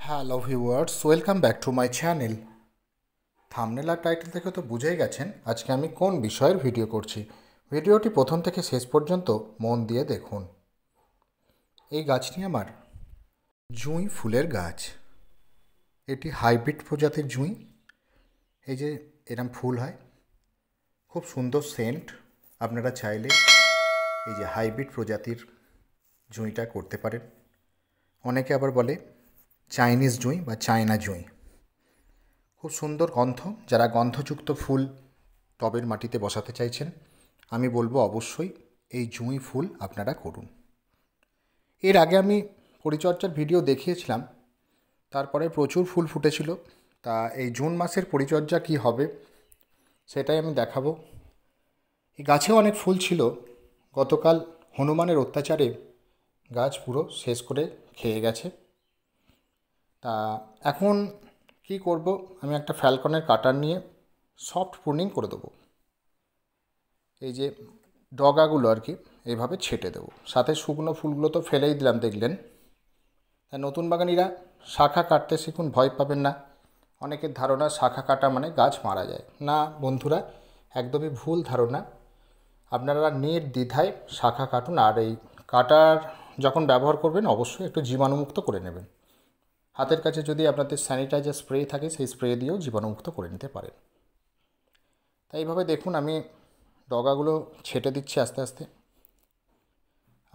Hello viewers, welcome back to my channel. Thumbnail আর title থেকে তো বুঝেই গেছেন আজকে আমি কোন বিষয়ের ভিডিও করছি। ভিডিওটি প্রথম থেকে শেষ পর্যন্ত মন দিয়ে দেখুন। এই গাছটি আমার জুঁই ফুলের গাছ। এটি হাইব্রিড প্রজাতির জুঁই। এই যে এরম ফুল হয়, খুব সুন্দর সেন্ট। আপনারা চাইলে এই যে হাইব্রিড প্রজাতির জুঁইটা করতে পারেন। অনেকে আবার বলে চাইনিজ জুঁই বা চায়না জুঁই। খুব সুন্দর গন্ধ। যারা গন্ধযুক্ত ফুল টবের মাটিতে বসাতে চাইছেন, আমি বলবো অবশ্যই এই জুঁই ফুল আপনারা করুন। এর আগে আমি পরিচর্যার ভিডিও দেখিয়েছিলাম, তারপরে প্রচুর ফুল ফুটেছিল। তা এই জুন মাসের পরিচর্যা কি হবে সেটাই আমি দেখাবো। এই গাছেও অনেক ফুল ছিল। গতকাল হনুমানের অত্যাচারে গাছ পুরো শেষ করে খেয়ে গেছে। তা এখন কি করব, আমি একটা ফ্যালকনের কাটার নিয়ে সফট প্রুনিং করে দেবো। এই যে ডগাগুলো আর কি এইভাবে ছেটে দেবো। সাথে শুকনো ফুলগুলো তো ফেলেই দিলাম, দেখলেন। তাই নতুন বাগানিরা শাখা কাটতে শিখুন, ভয় পাবেন না। অনেকের ধারণা শাখা কাটা মানে গাছ মারা যায়। না বন্ধুরা, একদমই ভুল ধারণা। আপনারা নির্দ্বিধায় শাখা কাটুন। আর এই কাটার যখন ব্যবহার করবেন অবশ্যই একটু জীবাণুমুক্ত করে নেবেন। হাতের কাছে যদি আপনাদের স্যানিটাইজার স্প্রে থাকে, সেই স্প্রে দিয়েও জীবাণুমুক্ত করে নিতে পারেন। তাই এইভাবে দেখুন আমি ডগাগুলো ছেটে দিচ্ছি আস্তে আস্তে।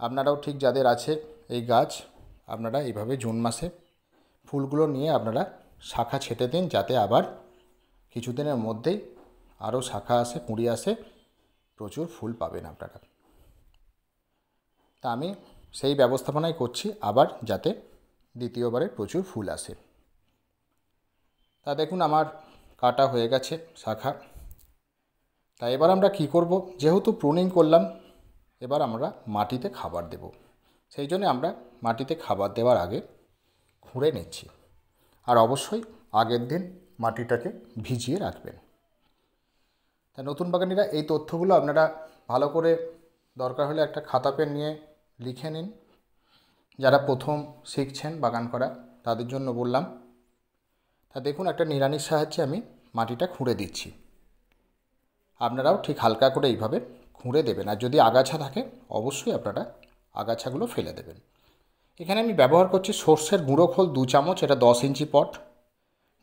আপনারাও ঠিক যাদের আছে এই গাছ, আপনারা এইভাবে জুন মাসে ফুলগুলো নিয়ে আপনারা শাখা ছেটে দিন, যাতে আবার কিছুদিনের মধ্যেই আরও শাখা আসে, কুঁড়ি আসে, প্রচুর ফুল পাবেন আপনারা। তা আমি সেই ব্যবস্থাপনাই করছি, আবার যাতে দ্বিতীয়বারে প্রচুর ফুল আসে। তা দেখুন আমার কাটা হয়ে গেছে শাখা। তা এবার আমরা কি করব, যেহেতু প্রুনিং করলাম, এবার আমরা মাটিতে খাবার দেব। সেই জন্য আমরা মাটিতে খাবার দেওয়ার আগে খুঁড়ে নিচ্ছি। আর অবশ্যই আগের দিন মাটিটাকে ভিজিয়ে রাখবেন। তা নতুন বাগানিরা এই তথ্যগুলো আপনারা ভালো করে দরকার হলে একটা খাতা পেন নিয়ে লিখে নিন। যারা প্রথম শিখছেন বাগান করা তাদের জন্য বললাম। তা দেখুন একটা নিড়ানির সাহায্যে আমি মাটিটা খুঁড়ে দিচ্ছি। আপনারাও ঠিক হালকা করে এইভাবে খুঁড়ে দেবেন। আর যদি আগাছা থাকে অবশ্যই আপনারা আগাছাগুলো ফেলে দেবেন। এখানে আমি ব্যবহার করছি সর্ষের গুঁড়ো খোল 2 চামচ, এটা 10 ইঞ্চি পট,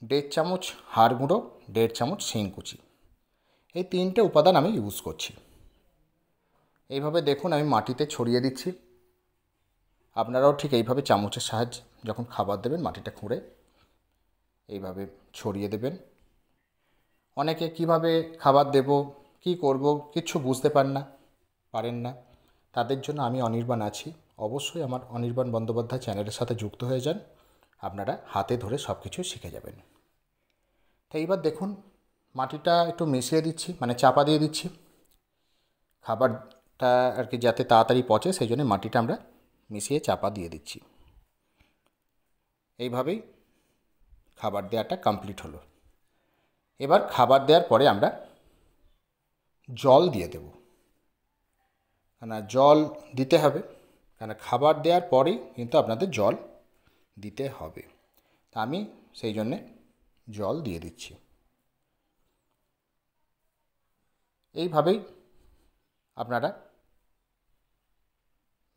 1.5 চামচ হাড় গুঁড়ো, 1.5 চামচ শিংকুচি। এই 3টে উপাদান আমি ইউজ করছি। এইভাবে দেখুন আমি মাটিতে ছড়িয়ে দিচ্ছি। আপনারাও ঠিক এইভাবে চামচের সাহায্যে যখন খাবার দেবেন মাটিটা খুঁড়ে এইভাবে ছড়িয়ে দেবেন। অনেকে কিভাবে খাবার দেব, কি করব কিচ্ছু বুঝতে পারেন না। তাদের জন্য আমি অনির্বাণ আছি। অবশ্যই আমার অনির্বাণ বন্দ্যোপাধ্যায় চ্যানেলের সাথে যুক্ত হয়ে যান, আপনারা হাতে ধরে সব কিছু শিখে যাবেন। তো এইবার দেখুন মাটিটা একটু মিশিয়ে দিচ্ছি, মানে চাপা দিয়ে দিচ্ছি। খাবারটা আর কি যাতে তাড়াতাড়ি পচে সেই জন্য মাটিটা আমরা মিশিয়ে চাপা দিয়ে দিচ্ছি। এইভাবেই খাবার দেওয়াটা কমপ্লিট হলো। এবার খাবার দেওয়ার পরে আমরা জল দিয়ে দেব। কেন জল দিতে হবে, কেন খাবার দেওয়ার পরেই কিন্তু আপনাদের জল দিতে হবে। তা আমি সেই জন্যে জল দিয়ে দিচ্ছি। এইভাবেই আপনারা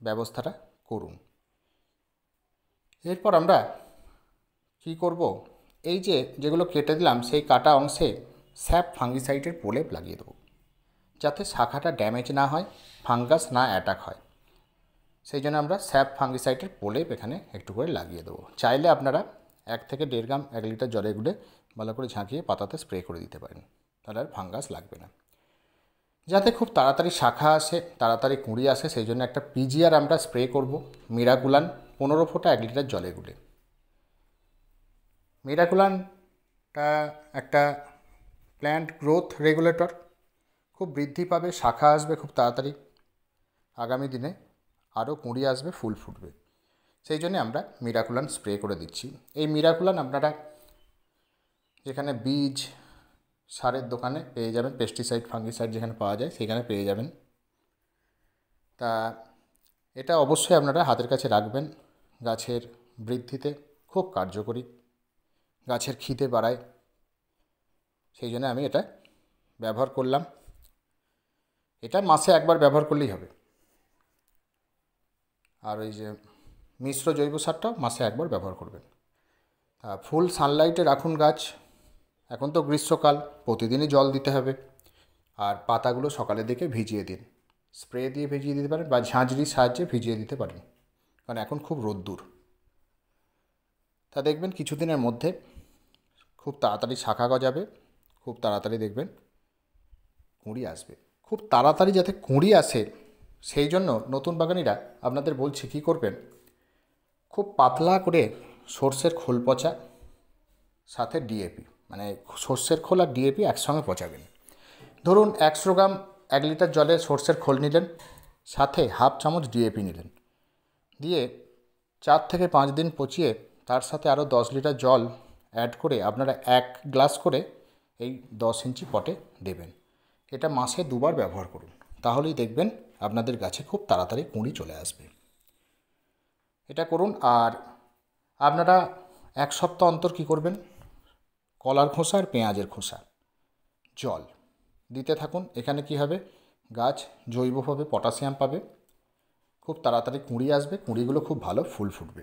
ব্যবস্থাটা করুন। এরপর আমরা কি করব, এই যেগুলো কেটে দিলাম সেই কাটা অংশে স্যাপ ফাঙ্গিসাইডের প্রলেপ লাগিয়ে দেবো, যাতে শাখাটা ড্যামেজ না হয়, ফাঙ্গাস না অ্যাটাক হয়। সেই জন্য আমরা স্যাপ ফাঙ্গিসাইডের প্রলেপ এখানে একটু করে লাগিয়ে দেবো। চাইলে আপনারা 1 থেকে 1.5 গ্রাম 1 লিটার জলে গুলে ভালো করে ঝাঁকিয়ে পাতাতে স্প্রে করে দিতে পারেন, তাহলে আর ফাঙ্গাস লাগবে না। যাতে খুব তাড়াতাড়ি শাখা আসে, তাড়াতাড়ি কুঁড়ি আসে, সেই জন্য একটা পিজিআর আমরা স্প্রে করব, মিরাকুলান 15 ফোঁটা 1 লিটার জলে গুলে। মিরাকুলানটা একটা প্ল্যান্ট গ্রোথ রেগুলেটর, খুব বৃদ্ধি পাবে, শাখা আসবে খুব তাড়াতাড়ি, আগামী দিনে আরও কুঁড়ি আসবে, ফুল ফুটবে। সেই জন্যে আমরা মিরাকুলান স্প্রে করে দিচ্ছি। এই মিরাকুলান আপনারা যেখানে বীজ সারের দোকানে পেয়ে যাবেন, পেস্টিসাইড ফাঙ্গিসাইড যেখানে পাওয়া যায় সেখানে পেয়ে যাবেন। তা এটা অবশ্যই আপনারা হাতের কাছে রাখবেন, গাছের বৃদ্ধিতে খুব কার্যকরী, গাছের খিদে বাড়ায়, সেই জন্য আমি এটা ব্যবহার করলাম। এটা মাসে একবার ব্যবহার করলেই হবে। আর ওই যে মিশ্র জৈব সারটাও মাসে একবার ব্যবহার করবেন। ফুল সানলাইটে রাখুন গাছ। এখন তো গ্রীষ্মকাল, প্রতিদিনই জল দিতে হবে। আর পাতাগুলো সকালের দিকে ভিজিয়ে দিন, স্প্রে দিয়ে ভিজিয়ে দিতে পারেন বা ঝাঁঝরির সাহায্যে ভিজিয়ে দিতে পারেন, কারণ এখন খুব রোদ্দুর। তা দেখবেন কিছুদিনের মধ্যে খুব তাড়াতাড়ি শাখা গজাবে, খুব তাড়াতাড়ি দেখবেন কুঁড়ি আসবে। খুব তাড়াতাড়ি যাতে কুঁড়ি আসে সেই জন্য নতুন বাগানিরা আপনাদের বলছি কী করবেন, খুব পাতলা করে সর্ষের খোল পচা সাথে ডিএপি, মানে সর্ষের খোল আর ডিএপি একসঙ্গে পচাবেন। ধরুন 100 গ্রাম 1 লিটার জলে সর্ষের খোল নিলেন, সাথে হাফ চামচ ডিএপি নিলেন, দিয়ে 4 থেকে 5 দিন পচিয়ে তার সাথে আরও 10 লিটার জল অ্যাড করে আপনারা 1 গ্লাস করে এই 10 ইঞ্চি পটে দেবেন। এটা মাসে 2 বার ব্যবহার করুন, তাহলেই দেখবেন আপনাদের গাছে খুব তাড়াতাড়ি কুঁড়ি চলে আসবে। এটা করুন। আর আপনারা 1 সপ্তাহ অন্তর কী করবেন, কলার খোসা আর পেঁয়াজের খোসা জল দিতে থাকুন। এখানে কি হবে, গাছ জৈবভাবে পটাশিয়াম পাবে, খুব তাড়াতাড়ি কুঁড়ি আসবে, কুঁড়িগুলো খুব ভালো ফুল ফুটবে।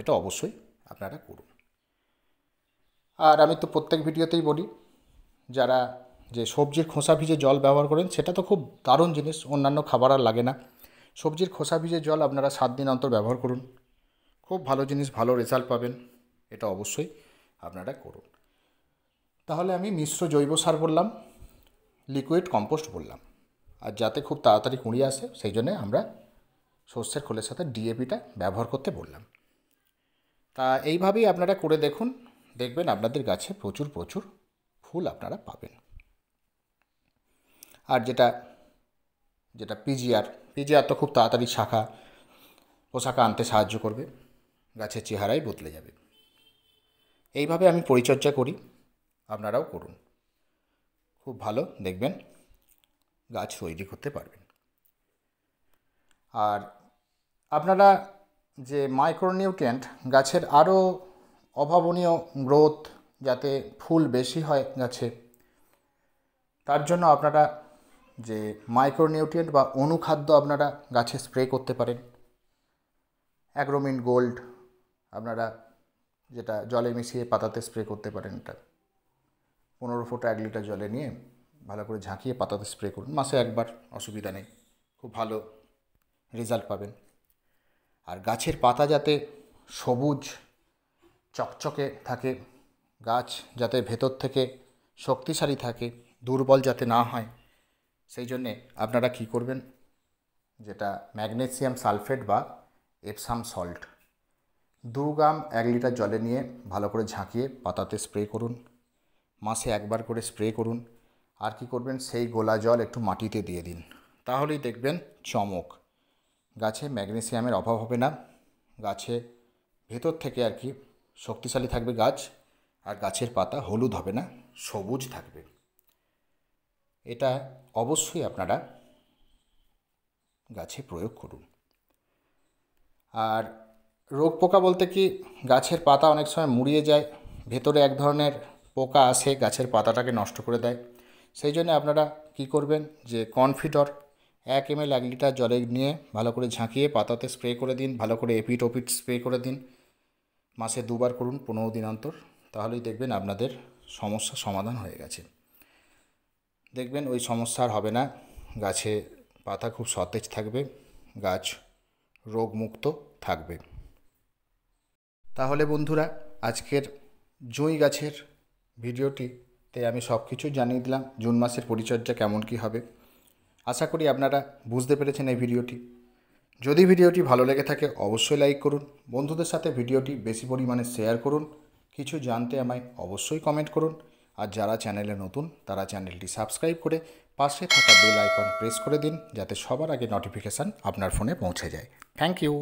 এটা অবশ্যই আপনারা করুন। আর আমি তো প্রত্যেক ভিডিওতেই বলি, যারা যে সবজির খোসা ভিজে জল ব্যবহার করেন সেটা তো খুব দারুণ জিনিস, অন্যান্য খাবার আর লাগে না। সবজির খোসা ভিজে জল আপনারা 7 দিন অন্তর ব্যবহার করুন, খুব ভালো জিনিস, ভালো রেজাল্ট পাবেন। এটা অবশ্যই আপনারা করুন। তাহলে আমি মিশ্র জৈব সার বললাম, লিকুইড কম্পোস্ট বললাম, আর যাতে খুব তাড়াতাড়ি কুঁড়ি আসে সেই জন্যে আমরা সর্ষের খোলের সাথে ডিএপিটা ব্যবহার করতে বললাম। তা এইভাবেই আপনারা করে দেখুন, দেখবেন আপনাদের গাছে প্রচুর প্রচুর ফুল আপনারা পাবেন। আর যেটা পিজিআর তো খুব তাড়াতাড়ি পোশাকা আনতে সাহায্য করবে, গাছের চেহারাই বদলে যাবে। এইভাবে আমি পরিচর্যা করি, আপনারাও করুন, খুব ভালো দেখবেন গাছ তৈরি করতে পারবেন। আর আপনারা যে মাইক্রোনিউট্রিয়েন্ট গাছের আরও অভাবনীয় গ্রোথ, যাতে ফুল বেশি হয় গাছে, তার জন্য আপনারা যে মাইক্রোনিউট্রিয়েন্ট বা অনুখাদ্য আপনারা গাছে স্প্রে করতে পারেন। অ্যাগ্রোমিন গোল্ড আপনারা যেটা জলে মিশিয়ে পাতাতে স্প্রে করতে পারেন। এটা 15 ফোঁটা 1 লিটার জলে নিয়ে ভালো করে ঝাঁকিয়ে পাতাতে স্প্রে করুন, মাসে একবার, অসুবিধা নেই, খুব ভালো রেজাল্ট পাবেন। আর গাছের পাতা যাতে সবুজ চকচকে থাকে, গাছ যাতে ভেতর থেকে শক্তিশালী থাকে, দুর্বল যাতে না হয়, সেই জন্যে আপনারা কী করবেন, যেটা ম্যাগনেসিয়াম সালফেট বা এপসাম সল্ট 2 গ্রাম 1 লিটার জলে নিয়ে ভালো করে ঝাঁকিয়ে পাতাতে স্প্রে করুন, মাসে একবার করে স্প্রে করুন। আর কি করবেন, সেই গোলা জল একটু মাটিতে দিয়ে দিন, তাহলেই দেখবেন চমক, গাছে ম্যাগনেসিয়ামের অভাব হবে না, গাছে ভেতর থেকে আর কি শক্তিশালী থাকবে গাছ, আর গাছের পাতা হলুদ হবে না, সবুজ থাকবে। এটা অবশ্যই আপনারা গাছে প্রয়োগ করুন। আর রোগ পোকা বলতে কি, গাছের পাতা অনেক সময় মুড়িয়ে যায়, ভেতরে এক ধরনের পোকা আসে গাছের পাতাটাকে নষ্ট করে দেয়। সেই জন্য আপনারা কি করবেন, যে কনফিডর 1 ml 1 লিটার জলে নিয়ে ভালো করে ঝাঁকিয়ে পাতাতে স্প্রে করে দিন, ভালো করে এপিট ওপিট স্প্রে করে দিন, মাসে 2 বার করুন 15 দিন অন্তর, তাহলেই দেখবেন আপনাদের সমস্যা সমাধান হয়ে গেছে। দেখবেন ওই সমস্যা আর হবে না, গাছে পাতা খুব সতেজ থাকবে, গাছ রোগমুক্ত থাকবে। তাহলে বন্ধুরা, আজকের জুঁই গাছের ভিডিওটিতে আমি সব কিছু জানিয়ে দিলাম, জুন মাসের পরিচর্যা কেমন কী হবে। আশা করি আপনারা বুঝতে পেরেছেন এই ভিডিওটি। যদি ভিডিওটি ভালো লেগে থাকে অবশ্যই লাইক করুন, বন্ধুদের সাথে ভিডিওটি বেশি পরিমাণে শেয়ার করুন, কিছু জানতে আমায় অবশ্যই কমেন্ট করুন। আর যারা চ্যানেলে নতুন তারা চ্যানেলটি সাবস্ক্রাইব করে পাশে থাকা বেল আইকন প্রেস করে দিন, যাতে সবার আগে নোটিফিকেশান আপনার ফোনে পৌঁছে যায়। Thank you.